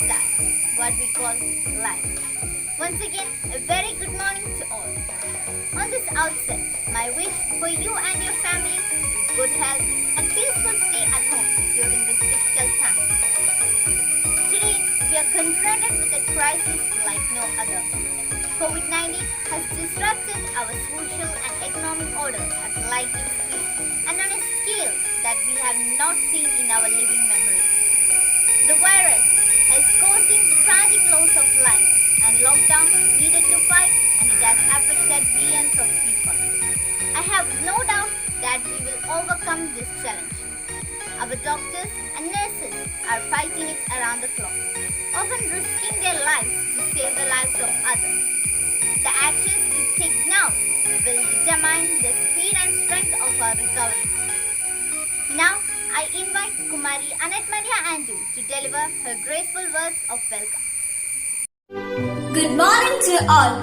start, what we call life. Once again, a very good morning to all. On this outset, my wish for you and your family is good health and peaceful stay at home during this difficult time. Today, we are confronted with a crisis like no other. COVID-19 has disrupted our social and economic order at lightning speed and on a scale that we have not seen in our living memory. The virus has causing tragic loss of life and lockdown needed to fight, and it has affected billions of people. I have no doubt that we will overcome this challenge. Our doctors and nurses are fighting it around the clock, often risking their lives to save the lives of others. The actions we take now will determine the speed and strength of our recovery. Now, I invite Kumari Anat Maria Andrew to deliver her graceful words of welcome. Good morning to all.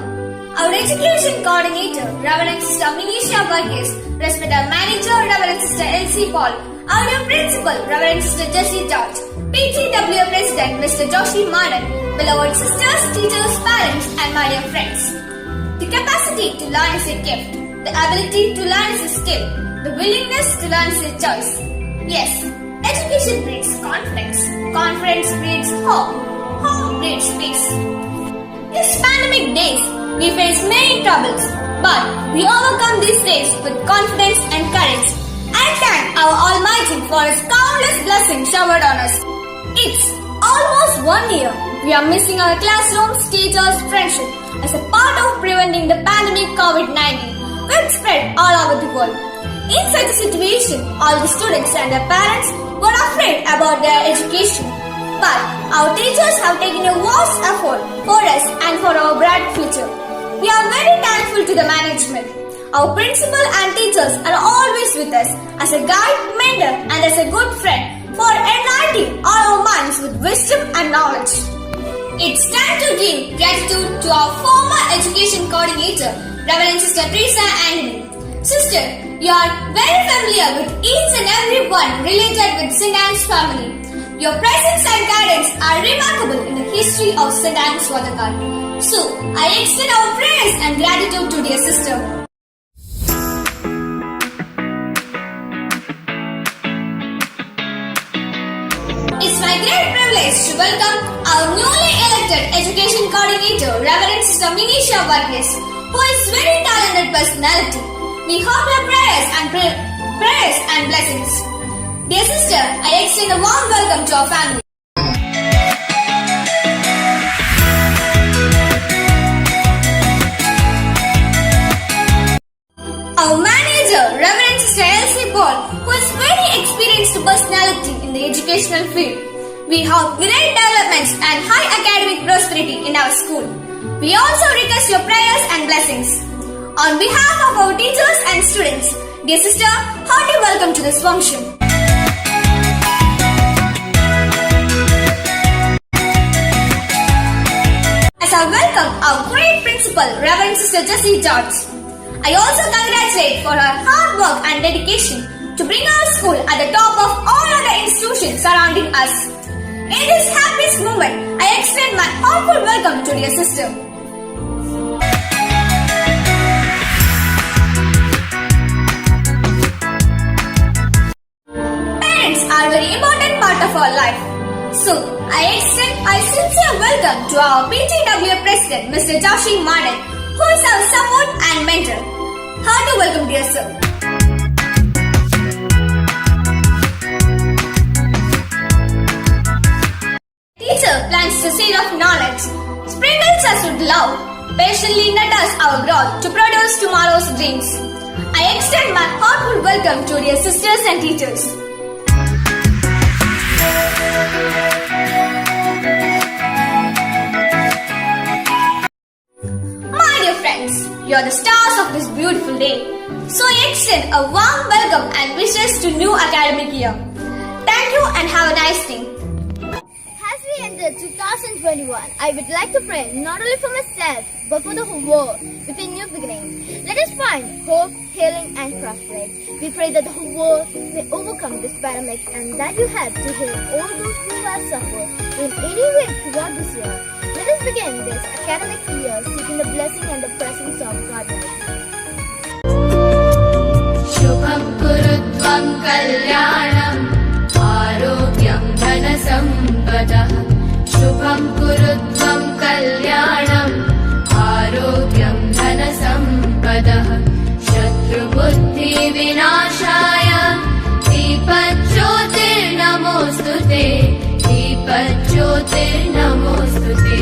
Our Education Coordinator, Reverend Sister Minisha Varghese, Respected Manager, Reverend Sister Elsie Paul, our Principal, Reverend Sister Jessie George, PTW President, Mr. Joshi Madan, beloved sisters, teachers, parents, and my dear friends. The capacity to learn is a gift. The ability to learn is a skill. The willingness to learn is a choice. Yes, education breeds confidence. Confidence breeds hope. Hope breeds peace. These pandemic days, we face many troubles, but we overcome these days with confidence and courage. I thank our Almighty for His countless blessings showered on us. It's almost 1 year. We are missing our classrooms, teachers, friendship as a part of preventing the pandemic COVID-19, which spread all over the world. In such a situation, all the students and their parents were afraid about their education. But our teachers have taken a vast effort for us and for our bright future. We are very thankful to the management. Our principal and teachers are always with us as a guide, mentor, and as a good friend for enlightening all our minds with wisdom and knowledge. It's time to give gratitude to our former education coordinator, Reverend Sister Teresa Anthony. Sister, you are very familiar with each and every one related with St. Anne's family. Your presence and guidance are remarkable in the history of St. Anne's Waterfall. So, I extend our prayers and gratitude to dear sister. It's my great privilege to welcome our newly elected Education Coordinator, Reverend Sister Minisha Varghese, who is very talented personality. We hope your prayers and blessings. Dear sister, I extend a warm welcome to our family. Our manager, Reverend Sister Elsie Paul, who is very experienced personality in the educational field. We hope great developments and high academic prosperity in our school. We also request your prayers and blessings. On behalf of our teachers and students, dear sister, hearty welcome to this function. As I welcome our great principal, Reverend Sister Jessie George. I also congratulate for her hard work and dedication to bring our school at the top of all other institutions surrounding us. In this happiest moment, I extend my heartfelt welcome to dear sister. Parents are a very important part of our life. So, I extend a sincere welcome to our PTW President, Mr. Joshi Madan, who is our support and mentor. Hearty welcome, dear sir. Teacher plants the seed of knowledge, sprinkles us with love, patiently nurtures our growth to produce tomorrow's dreams. I extend my heartfelt welcome to dear sisters and teachers. My dear friends, you are the stars of this beautiful day. So I extend a warm welcome and wishes to new academic year. Thank you and have a nice day. As we enter 2021, I would like to pray not only for myself but for the whole world with a new beginning. Let us find hope, healing and prosperity. We pray that the whole world may overcome this pandemic and that you help to heal all those who have suffered in any way throughout this year, let us begin this academic year seeking the blessing and the presence of God. शुभं कुरुत्वं कल्याणम् आरोग्यं धनसम्पदः शुभं कुरुत्वं कल्याणम् आरोग्यं धनसम्पदः शत्रुबुद्धिविनाशाय दीपज्योतिर्नमोऽस्तु ते दीपज्योतिर्नमोऽस्तु ते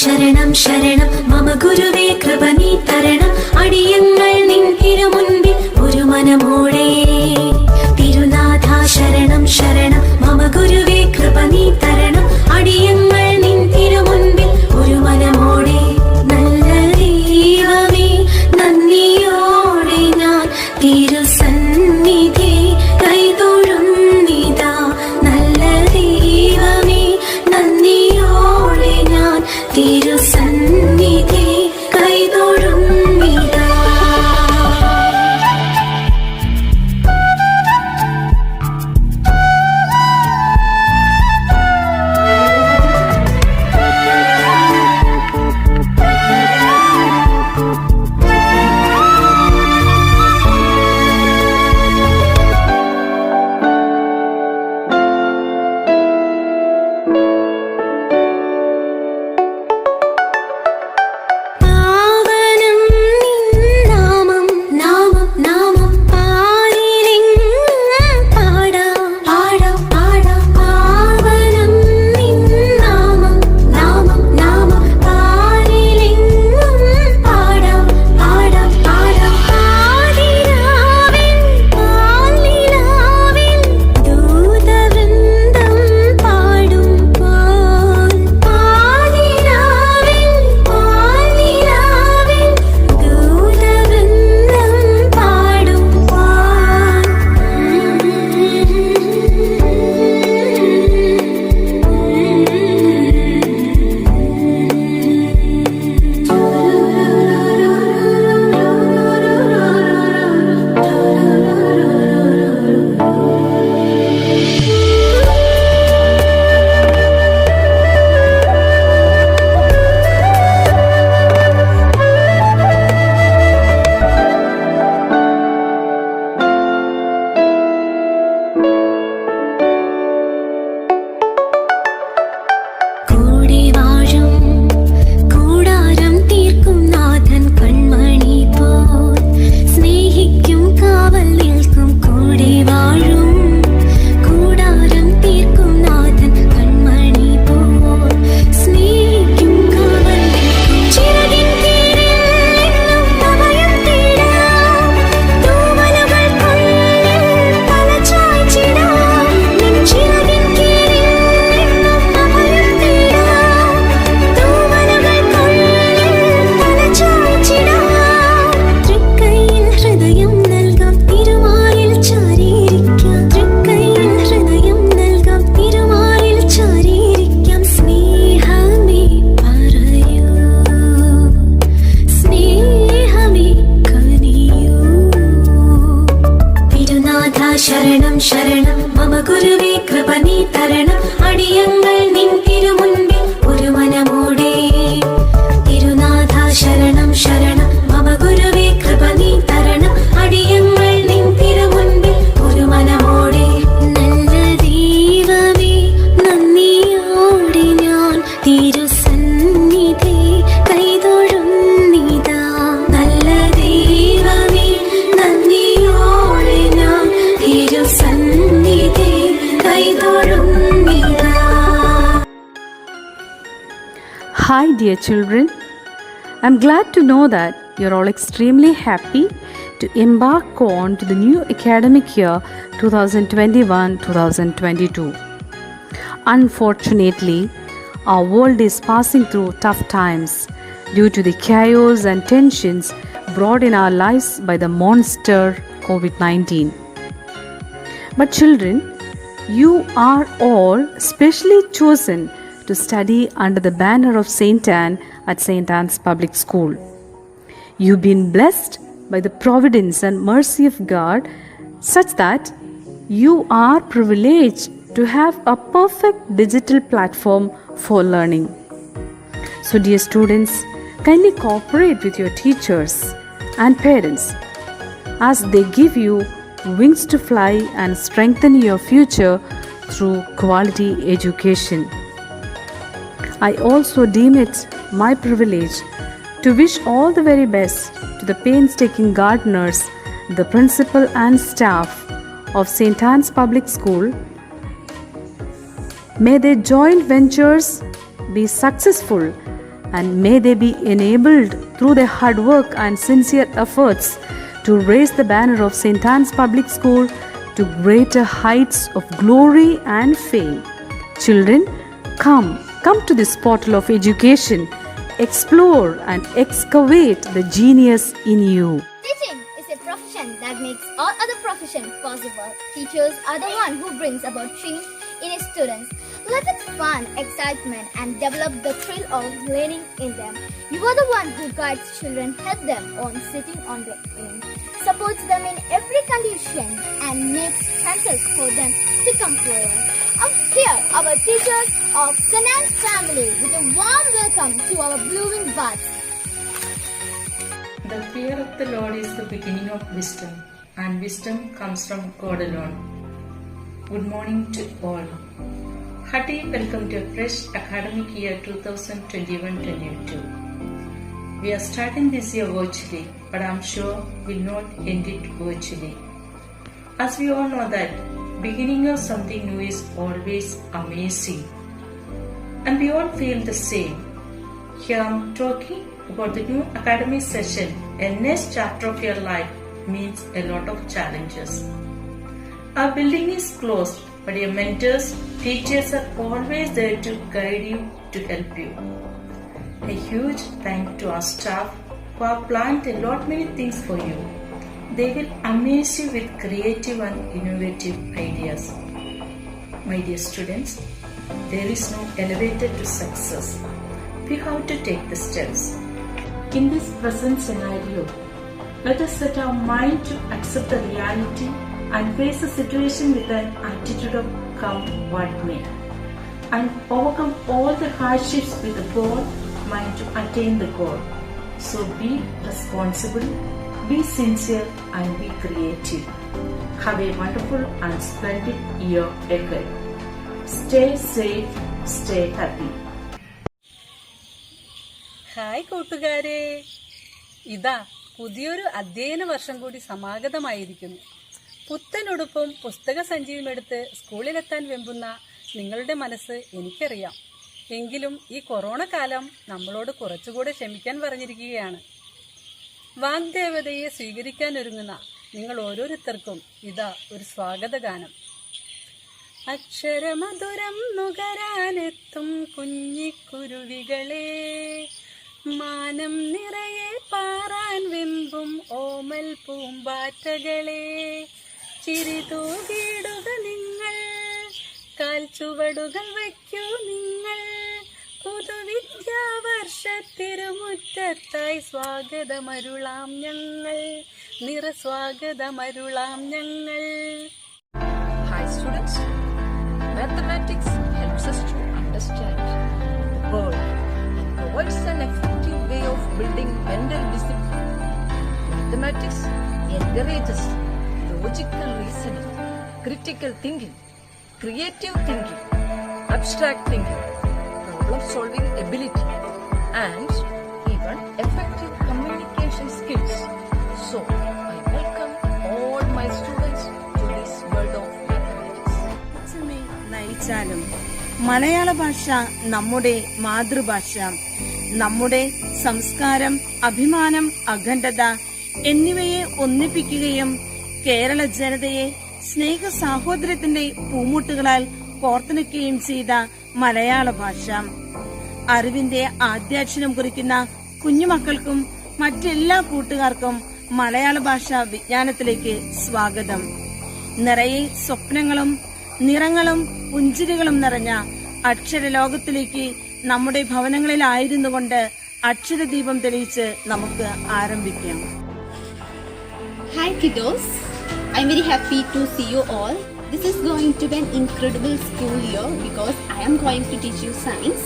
ശരണം ശരണം മമ ഗുരുവേ കൃപ നീ തരണം അടിയങ്ങൾ നിൻ തിരുമുൻപിൽ ഒരു മനമോടെ തിരുനാഥ ശരണം ശരണം മമ ഗുരുവേ കൃപ നീ തരണം അടിയങ്ങൾ നിൻ തിരുമുൻപിൽ ഒരു മനമോടെ നല്ല ദൈവമേ നന്ദിയോടെ ഞാൻ തിരുസന്നിധി കൈതൊഴുന്നിതാ നല്ല ദൈവമേ നന്ദിയോടെ ഞാൻ തിരുസന്നിധി കൈതൊഴുന്നിതാ ശരണം ശരണം മമ ഗുരുവേ കൃപ നീ തരണം അടിയങ്ങൾ നിൻ തിരുമുൻപിൽ ഒരു മനമോടെ തിരുനാഥ ശരണം ശരണം മമ ഗുരുവേ കൃപ നീ തരണം അടിയങ്ങൾ നിൻ തിരുമുൻപിൽ ഒരു മനമോടെ നല്ല ദൈവമേ നന്ദിയോടെ ഞാൻ തിരുസന്നിധി കൈതൊഴുന്നിതാ നല്ല ദൈവമേ നന്ദിയോടെ ഞാൻ തിരുസന്നിധി കൈതൊഴുന്നിതാ. Hi dear children, I'm glad to know that you're all extremely happy to embark on to the new academic year 2021-2022. Unfortunately, our world is passing through tough times due to the chaos and tensions brought in our lives by the monster COVID-19. But children, you are all specially chosen to study under the banner of St. Anne at St. Anne's Public School. You've been blessed by the providence and mercy of God such that you are privileged to have a perfect digital platform for learning. So dear students, kindly cooperate with your teachers and parents as they give you wings to fly and strengthen your future through quality education. I also deem it my privilege to wish all the very best to the painstaking gardeners, the principal and staff of St. Anne's Public School. May their joint ventures be successful and may they be enabled through their hard work and sincere efforts to raise the banner of St. Anne's Public School to greater heights of glory and fame. Children, come to this portal of education, explore and excavate the genius in you. Teaching is a profession that makes all other professions possible. Teachers are the one who brings about change in his students. Let it fun, excitement and develop the thrill of learning in them. You are the one who guides children, help them on sitting on their own, supports them in every condition and makes chances for them to come forward. Here, our teachers of St. Anne's family with a warm welcome to our blooming buds. The fear of the Lord is the beginning of wisdom, and wisdom comes from God alone. Good morning to all. Hearty welcome to a fresh academic year 2021-22. We are starting this year virtually, but I'm sure we'll not end it virtually. As we all know that beginning of something new is always amazing, and we all feel the same. Here I'm talking about the new academic session. A next chapter of your life means a lot of challenges. Our building is closed, but your mentors, teachers are always there to guide you, to help you. A huge thank to our staff who have planned a lot many things for you. They will amaze you with creative and innovative ideas. My dear students, there is no elevator to success. We have to take the steps. In this present scenario, let us set our mind to accept the reality and face the situation with an attitude of come what may, and overcome all the hardships with a bold mind to attain the goal. So be responsible, be sincere and be creative. Have a wonderful and splendid year ahead. Stay safe, stay happy. Hi കൂട്ടുകാരെ, ഇതാ പുതിയൊരു അധ്യയന വർഷം കൂടി സമാഗതമായിരിക്കുന്നു. പുത്തനുടുപ്പും പുസ്തക സഞ്ചിയുമെടുത്ത് സ്കൂളിലെത്താൻ വെമ്പുന്ന നിങ്ങളുടെ മനസ്സ് എനിക്കറിയാം. എങ്കിലും ഈ കൊറോണ കാലം നമ്മളോട് കുറച്ചുകൂടെ ക്ഷമിക്കാൻ പറഞ്ഞിരിക്കുകയാണ്. വാഗ്ദേവതയെ സ്വീകരിക്കാനൊരുങ്ങുന്ന നിങ്ങൾ ഓരോരുത്തർക്കും ഇതാ ഒരു സ്വാഗതഗാനം. അക്ഷരമധുരം നുകരാനെത്തും കുഞ്ഞിക്കുരുവികളെ, മാനം നിറയെ പാറാൻ വെമ്പും ഓമൽ പൂമ്പാറ്റകളെ, ചിരിതൂകിടുക നിങ്ങൾ, കാൽച്ചുവടുകൾ വയ്ക്കൂ നിങ്ങൾ, പുതുവിദ്യാവർഷത്തിരുമുറ്റത്തായി സ്വാഗതമരുളാം ഞങ്ങൾ, നിറസ്വാഗതമരുളാം ഞങ്ങൾ. Hi students, mathematics helps us to understand the world and provides an effective way of building mental discipline. Mathematics encourages logical reasoning, critical thinking, creative thinking, abstract thinking, problem-solving ability, and even effective communication skills. So, I welcome all my students to this world of mathematics. നയിച്ചാലും മലയാള ഭാഷ നമ്മുടെ മാതൃഭാഷ, നമ്മുടെ സംസ്കാരം, അഭിമാനം, അഖണ്ഡത എന്നിവയെ ഒന്നിപ്പിക്കുകയും കേരള ജനതയെ സ്നേഹ സാഹോദര്യത്തിന്റെ പൂമുട്ടുകളാൽ കോർത്തിണക്കുകയും ചെയ്ത മലയാള ഭാഷ. അറിവിന്റെ ആദ്യാക്ഷരം കുറിക്കുന്ന കുഞ്ഞുമക്കൾക്കും മറ്റെല്ലാ കൂട്ടുകാർക്കും മലയാള ഭാഷ വിജ്ഞാനത്തിലേക്ക് സ്വാഗതം. നിറയെ സ്വപ്നങ്ങളും നിറങ്ങളും പുഞ്ചിരികളും നിറഞ്ഞ അക്ഷരലോകത്തിലേക്ക് നമ്മുടെ ഭവനങ്ങളിലായിരുന്നു കൊണ്ട് അക്ഷരദീപം തെളിയിച്ച് നമുക്ക് ആരംഭിക്കാം. Hi kiddos, I'm very happy to see you all. This is going to be an incredible school year because I am going to teach you science.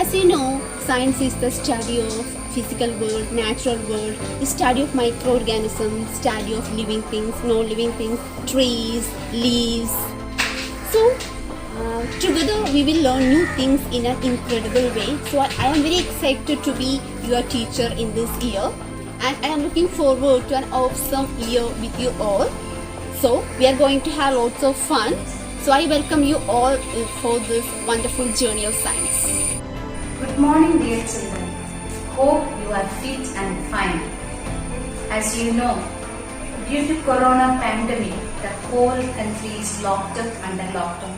As you know, science is the study of physical world, natural world, the study of microorganisms, study of living things, non-living things, trees, leaves. So, together we will learn new things in an incredible way. So I am very excited to be your teacher in this year. And I am looking forward to an awesome year with you all. So we are going to have lots of fun. So I welcome you all for this wonderful journey of science. Good morning, dear children. Hope you are fit and fine. As you know, due to corona pandemic, the whole country is locked up under lockdown.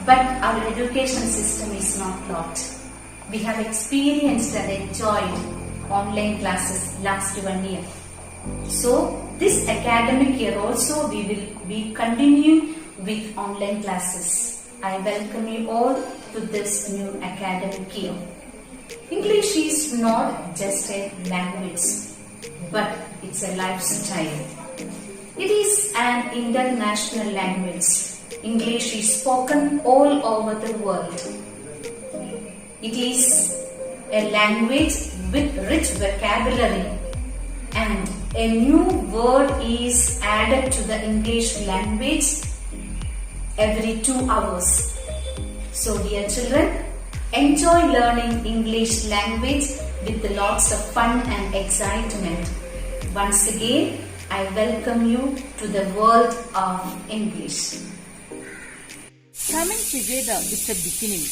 But our education system is not locked. We have experienced and enjoyed online classes last 1 year. So this academic year also we will be continuing with online classes. I welcome you all to this new academic year. English is not just a language, but it's a lifestyle. It is an international language. English is spoken all over the world. It is a language with rich vocabulary, and a new word is added to the English language every 2 hours. So dear children, enjoy learning English language with lots of fun and excitement. Once again, I welcome you to the world of English. Coming together is a beginning,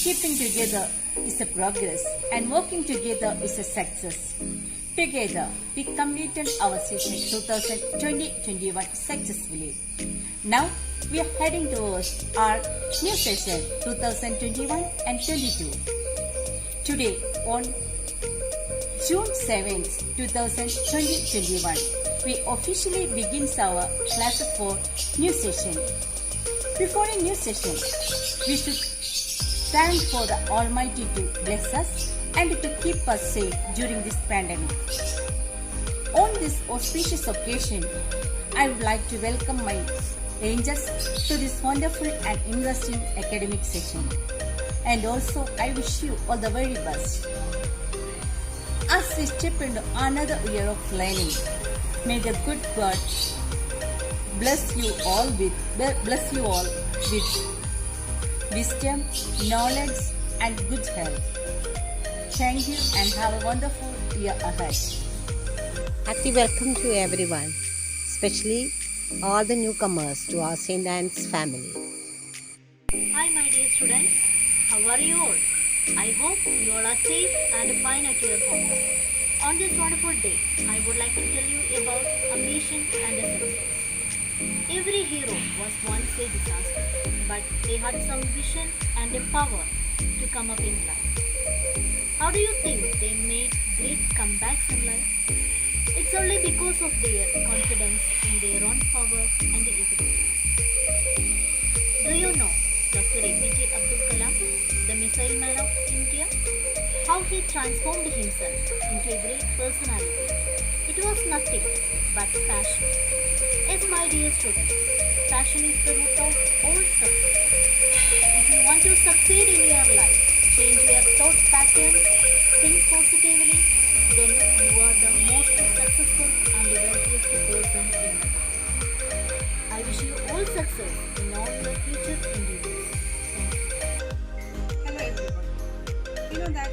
keeping together is a progress, and working together is a success. Together, we completed our session 2020-21 successfully. Now, we are heading towards our new session 2021 and 22. Today, on June 7th, 2020-21, we officially begin our class for new session. Before a new session, we should thank for the Almighty to bless us and to keep us safe during this pandemic. On this auspicious occasion, I would like to welcome my angels to this wonderful and interesting academic session. And also, I wish you all the very best. As we step into another year of learning, may the good God bless you all with wisdom, knowledge, and good health. Thank you and have a wonderful year ahead. Happy welcome to everyone, especially all the newcomers to our St. Anne's family. Hi my dear students, how are you all? I hope you all are safe and fine at your homes. On this wonderful day, I would like to tell you about ambition and a success. Every hero was once a disaster, but they had some vision and a power to come up in life. How do you think they made great comebacks in life? It's only because of their confidence in their own power and ability. Do you know Dr. APJ Abdul Kalam, the missile man of India? How he transformed himself into a great personality. It was nothing but passion. Yes, my dear students, passion is the root of all success. If you want to succeed in your life, change your thought patterns, think positively, then you are the most successful and wealthiest person in life. I wish you all success in all your future endeavors. Thank you. Hello everyone. You know that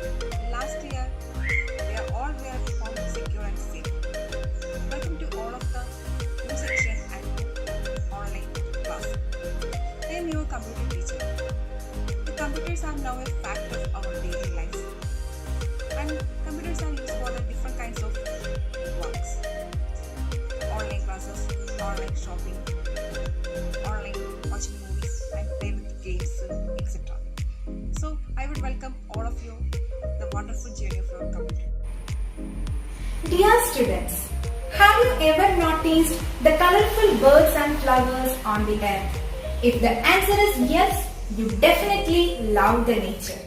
last year we are all were found secure and safe. Welcome to all of the new section and online class. I am your computer teacher. The computers are now a fact of our daily lives. And computers are used for the different kinds of works. Online classes, online shopping, online watching movies and play with games, etc. So I would welcome all of you the wonderful journey of your computer. Dear students, have you ever noticed the colorful birds and flowers on the earth? If the answer is yes, you definitely love the nature.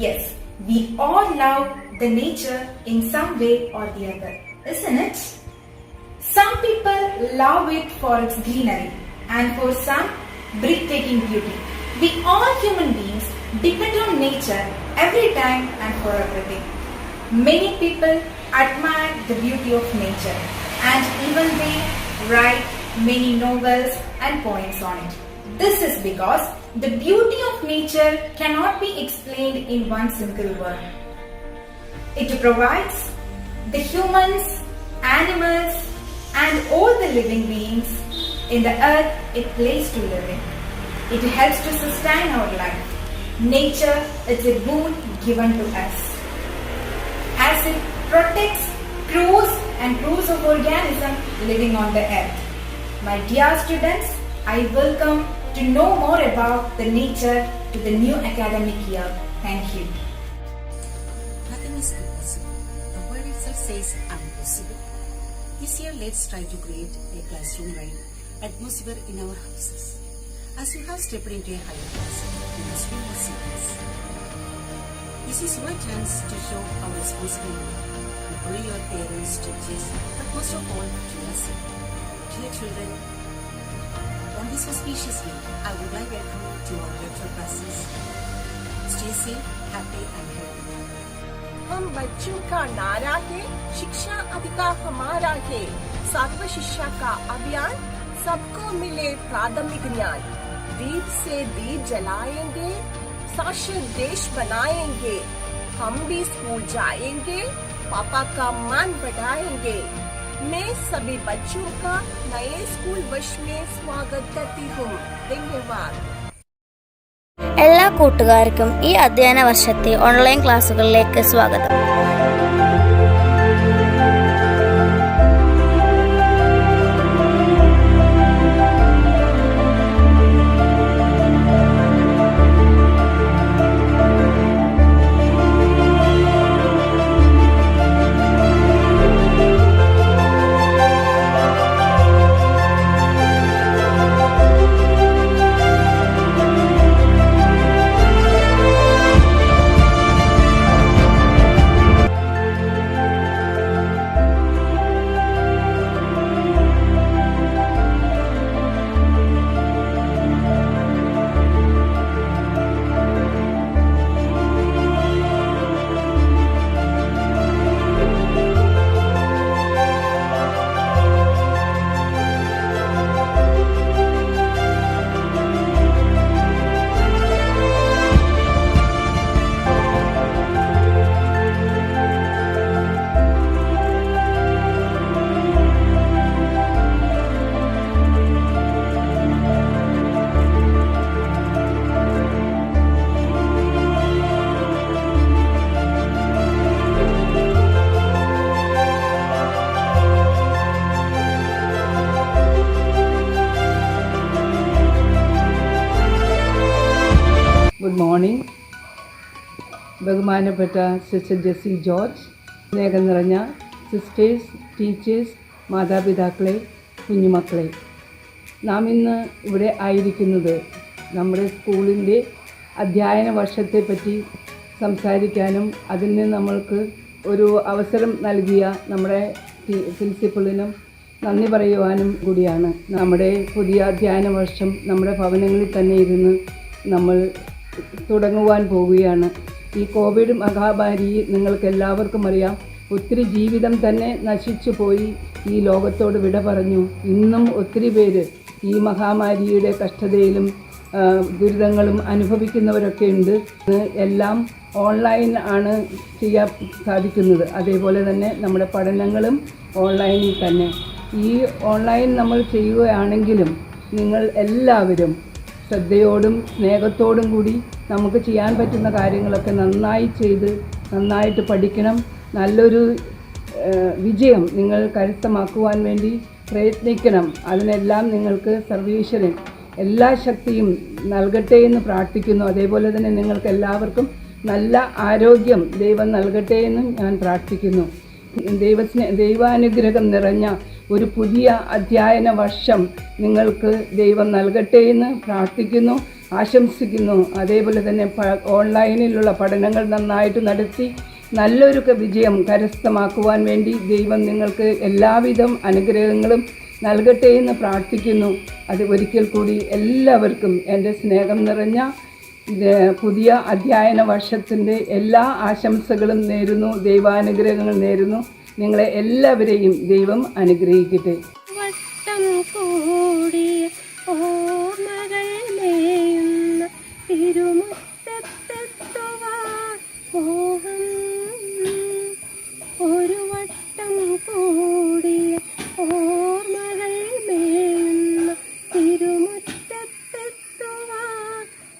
Yes, we all love the nature in some way or the other, isn't it? Some people love it for its greenery and for some breathtaking beauty. We all human beings depend on nature every time and for everything. Many people admire the beauty of nature and even they write many novels and poems on it. This is because the beauty of nature cannot be explained in one single word. It provides the humans, animals, and all the living beings in the earth a place to live in. It helps to sustain our life. Nature is a boon given to us, as it protects crores and crores of organisms living on the earth. My dear students, I welcome to know more about the nature to the new academic year. Thank you. Nothing is impossible. The word itself says impossible. This year, let's try to create a classroom-like atmosphere in our houses. As you have stepped into a higher class, you must be more serious. This is your chance to show our responsibility. Not only your parents, teachers, but most of all to yourself. Dear children, on this auspicious day, I would like to welcome you to our virtual classes. Stay safe, happy and healthy. हम बच्चों का नारा है, शिक्षा अधिकार हमारा है। सर्व शिक्षा का अभियान, सबको मिले प्राथमिक ज्ञान। दीप से दीप जलाएंगे, शाश्वत देश बनाएंगे। हम भी स्कूल जाएंगे, पापा का मान बढ़ाएंगे। मैं सभी बच्चों का नए स्कूल वर्ष में स्वागत करती हूँ। धन्यवाद। എല്ലാ കൂട്ടുകാർക്കും ഈ അധ്യയന വർഷത്തെ ഓൺലൈൻ ക്ലാസ്സുകളിലേക്ക് സ്വാഗതം. Good morning. ബഹുമാനപ്പെട്ട സിസ്റ്റർ ജെസ്സി ജോർജ്, സ്നേഹം നിറഞ്ഞ സിസ്റ്റേഴ്സ്, ടീച്ചേഴ്സ്, മാതാപിതാക്കളെ, കുഞ്ഞുമക്കളെ, നാം ഇന്ന് ഇവിടെ ആയിരിക്കുന്നത് നമ്മുടെ സ്കൂളിൻ്റെ അധ്യയന വർഷത്തെപ്പറ്റി സംസാരിക്കാനും അതിന് നമ്മൾക്ക് ഒരു അവസരം നൽകിയ നമ്മുടെ പ്രിൻസിപ്പളിനും നന്ദി പറയുവാനും കൂടിയാണ്. നമ്മുടെ പുതിയ അധ്യയന വർഷം നമ്മുടെ ഭവനങ്ങളിൽ തന്നെ ഇരുന്ന് നമ്മൾ തുടങ്ങുവാൻ പോവുകയാണ്. ഈ കോവിഡ് മഹാമാരി നിങ്ങൾക്ക് എല്ലാവർക്കും അറിയാം, ഒത്തിരി ജീവിതം തന്നെ നശിച്ചു പോയി ഈ ലോകത്തോട് വിട പറഞ്ഞു. ഇന്നും ഒത്തിരി പേര് ഈ മഹാമാരിയുടെ കഷ്ടതയിലും ദുരിതങ്ങളും അനുഭവിക്കുന്നവരൊക്കെ ഉണ്ട്. എല്ലാം ഓൺലൈൻ ആണ് ചെയ്യാൻ സാധിക്കുന്നത്. അതേപോലെ തന്നെ നമ്മുടെ പഠനങ്ങളും ഓൺലൈനിൽ തന്നെ. ഈ ഓൺലൈൻ നമ്മൾ ചെയ്യുകയാണെങ്കിലും നിങ്ങൾ എല്ലാവരും ശ്രദ്ധയോടും സ്നേഹത്തോടും കൂടി നമുക്ക് ചെയ്യാൻ പറ്റുന്ന കാര്യങ്ങളൊക്കെ നന്നായി ചെയ്ത് നന്നായിട്ട് പഠിക്കണം. നല്ലൊരു വിജയം നിങ്ങൾ കരസ്ഥമാക്കുവാൻ വേണ്ടി പ്രയത്നിക്കണം. അതിനെല്ലാം നിങ്ങൾക്ക് സർവീശ്വരൻ എല്ലാ ശക്തിയും നൽകട്ടെ എന്ന് പ്രാർത്ഥിക്കുന്നു. അതേപോലെ തന്നെ നിങ്ങൾക്ക് എല്ലാവർക്കും നല്ല ആരോഗ്യം ദൈവം നൽകട്ടെ എന്നും ഞാൻ പ്രാർത്ഥിക്കുന്നു. ദൈവാനുഗ്രഹം നിറഞ്ഞ ഒരു പുതിയ അധ്യയന വർഷം നിങ്ങൾക്ക് ദൈവം നൽകട്ടെ എന്ന് പ്രാർത്ഥിക്കുന്നു, ആശംസിക്കുന്നു. അതേപോലെ തന്നെ ഓൺലൈനിലുള്ള പഠനങ്ങൾ നന്നായിട്ട് നടത്തി നല്ലൊരു വിജയം കരസ്ഥമാക്കുവാൻ വേണ്ടി ദൈവം നിങ്ങൾക്ക് എല്ലാവിധം അനുഗ്രഹങ്ങളും നൽകട്ടെ എന്ന് പ്രാർത്ഥിക്കുന്നു. അത് ഒരിക്കൽ കൂടി എല്ലാവർക്കും എൻ്റെ സ്നേഹം നിറഞ്ഞ പുതിയ അധ്യയന വർഷത്തിൻ്റെ എല്ലാ ആശംസകളും നേരുന്നു, ദൈവാനുഗ്രഹങ്ങൾ നേരുന്നു. നിങ്ങളെ എല്ലാവരെയും ദൈവം അനുഗ്രഹിക്കട്ടെ. വട്ടം കൂടിയ ഓർമ്മകൾ മേയുന്ന തിരുമുറ്റത്തെത്തുവാൻ മോഹം. ഒരു വട്ടം കൂടിയ ഓർമ്മകൾ മേയുന്ന തിരുമുറ്റത്തെത്തുവാൻ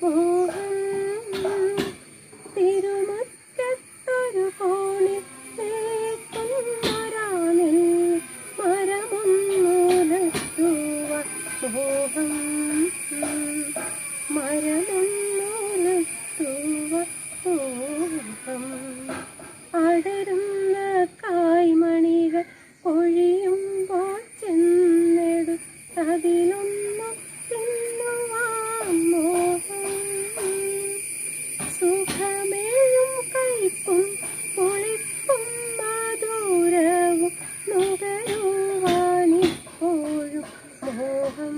മോഹം. തിരുമുറ്റത്തൊരു കോണിൽ നിൽക്കുന്നൊരാളിൽ മരമൊന്നുലത്തുവാൻ മോഹം. മരമൊന്നുലത്തുവാൻ മോഹം. അടരുന്ന കായ്മണികൾ പൊഴിയുമ്പോൾ ചെന്നെടുത്തതിലൊന്നു തിന്നുവാൻ മോഹം. സുഖമേഴും കയ്പും പൊളിപ്പും മധുരവും നുകരുവാനിപ്പോഴും മോഹം.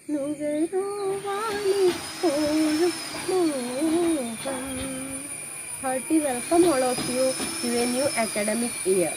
നുകരുവാനിപ്പോഴും മോഹം. Hearty welcome all of you to a new academic year.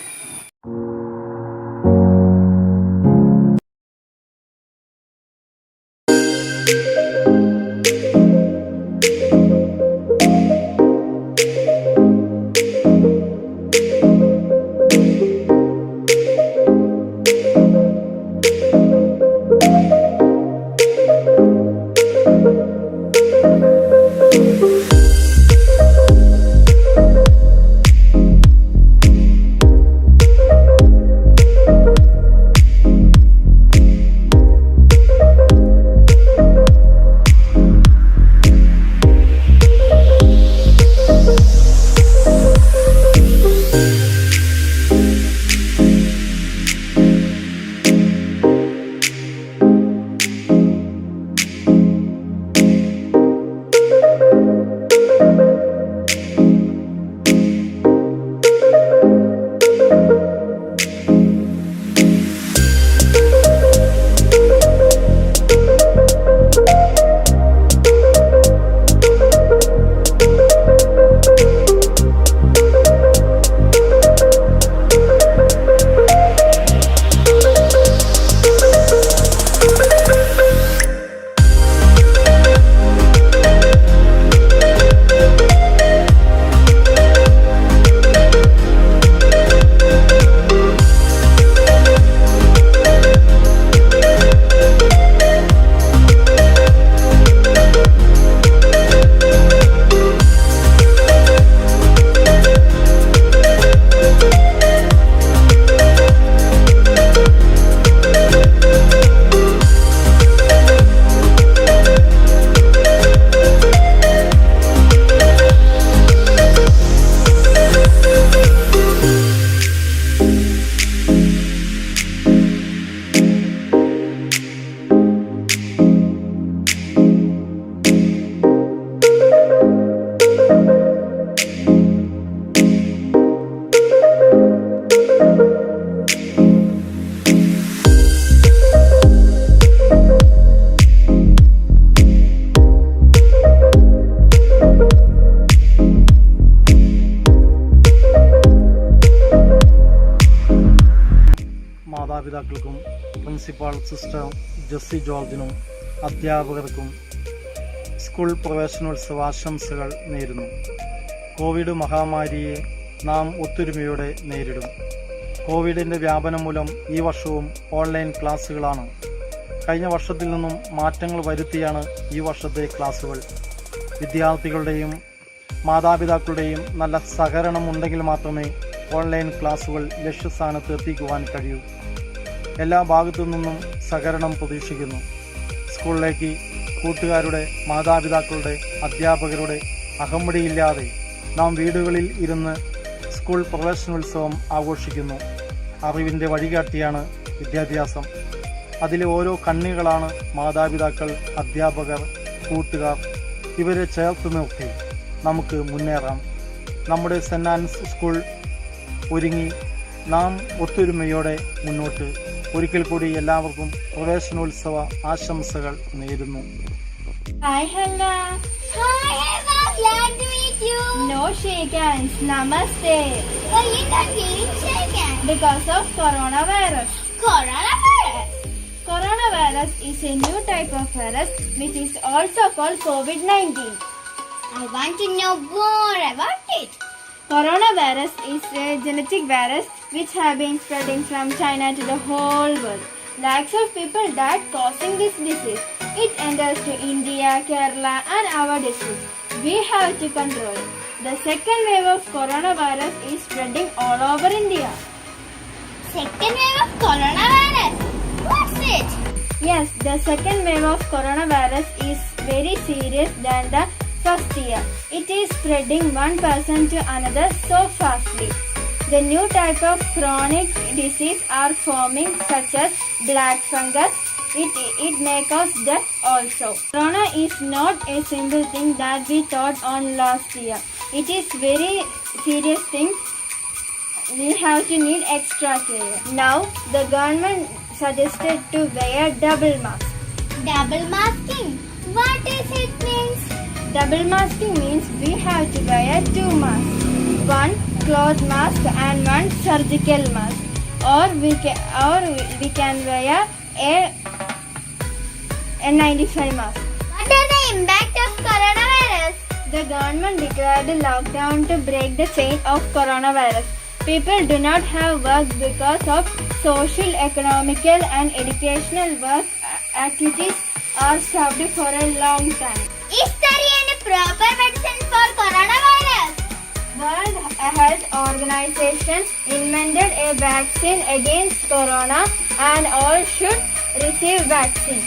മാതാപിതാക്കൾക്കും പ്രിൻസിപ്പാൾ സിസ്റ്റർ ജെസ്സി ജോർജിനും അധ്യാപകർക്കും സ്കൂൾ പ്രവേശനോത്സവ ആശംസകൾ നേരുന്നു. കോവിഡ് മഹാമാരിയെ നാം ഒത്തൊരുമയോടെ നേരിടും. കോവിഡിൻ്റെ വ്യാപനം മൂലം ഈ വർഷവും ഓൺലൈൻ ക്ലാസ്സുകളാണ്. കഴിഞ്ഞ വർഷത്തിൽ നിന്നും മാറ്റങ്ങൾ വരുത്തിയാണ് ഈ വർഷത്തെ ക്ലാസ്സുകൾ. വിദ്യാർത്ഥികളുടെയും മാതാപിതാക്കളുടെയും നല്ല സഹകരണം ഉണ്ടെങ്കിൽ മാത്രമേ ഓൺലൈൻ ക്ലാസ്സുകൾ ലക്ഷ്യസ്ഥാനത്ത് എത്തിക്കുവാൻ കഴിയൂ. എല്ലാ ഭാഗത്തു നിന്നും സഹകരണം പ്രതീക്ഷിക്കുന്നു. സ്കൂളിലേക്ക് കൂട്ടുകാരുടെ, മാതാപിതാക്കളുടെ, അധ്യാപകരുടെ അകമ്പടിയില്ലാതെ നാം വീടുകളിൽ ഇരുന്ന് സ്കൂൾ പ്രവേശനോത്സവം ആഘോഷിക്കുന്നു. അറിവിൻ്റെ വഴികാട്ടിയാണ് വിദ്യാഭ്യാസം. അതിലെ ഓരോ കണ്ണികളാണ് മാതാപിതാക്കൾ, അധ്യാപകർ, കൂട്ടുകാർ. ഇവരെ ചേർത്ത് നിർത്തി നമുക്ക് മുന്നേറാം. നമ്മുടെ സെൻറ് ആൻസ് സ്കൂൾ ഒരുങ്ങി നാം ഒത്തൊരുമയോടെ മുന്നോട്ട്. ഒരിക്കൽ കൂടി എല്ലാവർക്കും പ്രവേശനോത്സവ ആശംസകൾ നേരുന്നു. Hi, Hella. Hi, Eva. Glad to meet you. No shake hands. Namaste. Why you not giving shake hands? Because of coronavirus. Coronavirus. Coronavirus is a new type of virus which is also called COVID-19. I want to know more about it. Coronavirus is a genetic virus which have been spreading from China to the whole world. Lakhs of people died causing this disease. It enters to India, Kerala and our districts. We have to control it. The second wave of coronavirus is spreading all over India. Second wave of coronavirus? What's it? Yes, the second wave of coronavirus is very serious than the first year. It is spreading one person to another so fastly. The new type of chronic disease are forming such as black fungus. It may cause death also. Corona is not a simple thing that we thought on last year. It is very serious thing. We have to need extra care. Now the government suggested to wear double mask. Double masking? What does it mean? Double masking means we have to wear two masks. One cloth mask and one surgical mask. Or we can wear a N95 mask. What are the impact of coronavirus? The government declared a lockdown to break the chain of coronavirus. People do not have work because of social, economical and educational work activities are stopped for a long time. Is there any proper medicine for coronavirus? World Health Organization invented a vaccine against corona and all should receive vaccine.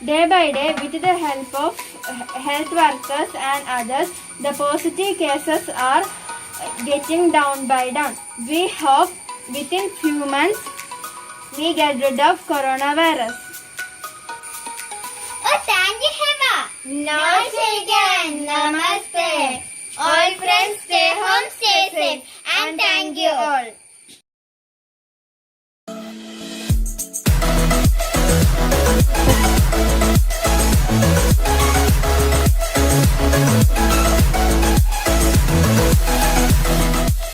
Day by day, with the help of health workers and others, the positive cases are getting down by down. We hope within few months we get rid of coronavirus. Oh, thank you, Hema. No shake hands. Namaste. All friends stay home, stay safe, and thank you all.